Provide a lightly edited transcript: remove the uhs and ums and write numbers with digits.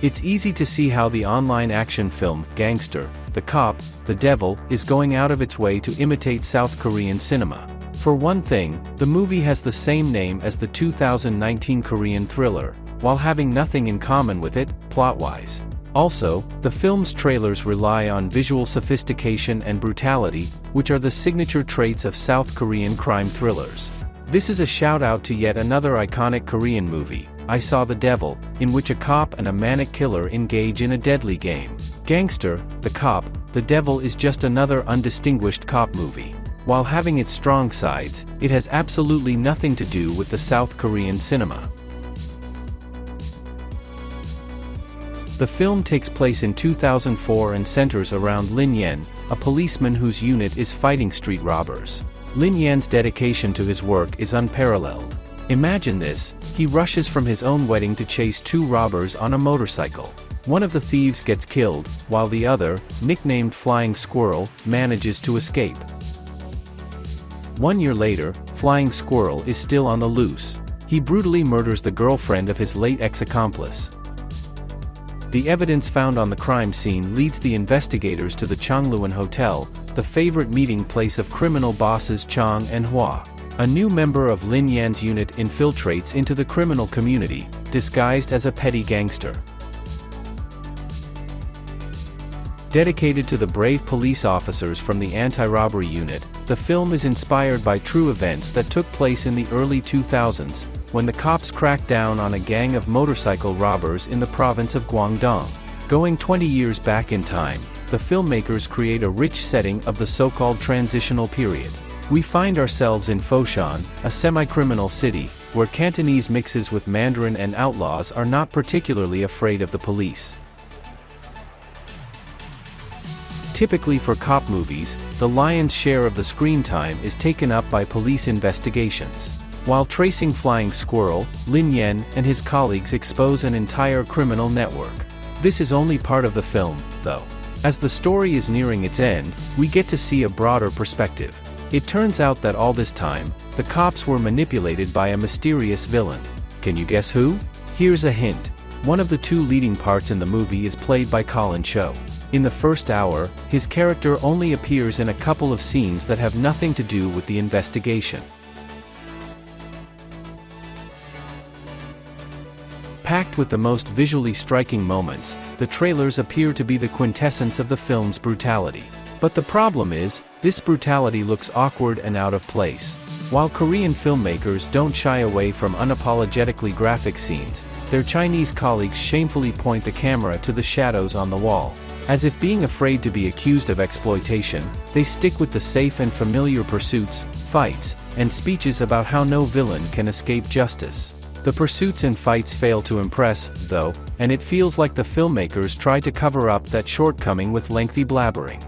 It's easy to see how the online action film, Gangster, The Cop, The Devil, is going out of its way to imitate South Korean cinema. For one thing, the movie has the same name as the 2019 Korean thriller, while having nothing in common with it, plot-wise. Also, the film's trailers rely on visual sophistication and brutality, which are the signature traits of South Korean crime thrillers. This is a shout-out to yet another iconic Korean movie, I Saw the Devil, in which a cop and a manic killer engage in a deadly game. Gangster, The Cop, The Devil is just another undistinguished cop movie. While having its strong sides, it has absolutely nothing to do with the South Korean cinema. The film takes place in 2004 and centers around Lin Yen, a policeman whose unit is fighting street robbers. Lin Yan's dedication to his work is unparalleled. Imagine this, he rushes from his own wedding to chase two robbers on a motorcycle. One of the thieves gets killed, while the other, nicknamed Flying Squirrel, manages to escape. 1 year later, Flying Squirrel is still on the loose. He brutally murders the girlfriend of his late ex-accomplice. The evidence found on the crime scene leads the investigators to the Changluan Hotel, the favorite meeting place of criminal bosses Chong and Hua. A new member of Lin Yan's unit infiltrates into the criminal community, disguised as a petty gangster. Dedicated to the brave police officers from the anti-robbery unit, the film is inspired by true events that took place in the early 2000s, when the cops cracked down on a gang of motorcycle robbers in the province of Guangdong. Going 20 years back in time, the filmmakers create a rich setting of the so-called transitional period. We find ourselves in Foshan, a semi-criminal city, where Cantonese mixes with Mandarin and outlaws are not particularly afraid of the police. Typically for cop movies, the lion's share of the screen time is taken up by police investigations. While tracing Flying Squirrel, Lin Yan and his colleagues expose an entire criminal network. This is only part of the film, though. As the story is nearing its end, we get to see a broader perspective. It turns out that all this time, the cops were manipulated by a mysterious villain. Can you guess who? Here's a hint. One of the two leading parts in the movie is played by Collin Chou. In the first hour, his character only appears in a couple of scenes that have nothing to do with the investigation. Packed with the most visually striking moments, the trailers appear to be the quintessence of the film's brutality. But the problem is, this brutality looks awkward and out of place. While Korean filmmakers don't shy away from unapologetically graphic scenes, their Chinese colleagues shamefully point the camera to the shadows on the wall. As if being afraid to be accused of exploitation, they stick with the safe and familiar pursuits, fights, and speeches about how no villain can escape justice. The pursuits and fights fail to impress, though, and it feels like the filmmakers try to cover up that shortcoming with lengthy blabbering.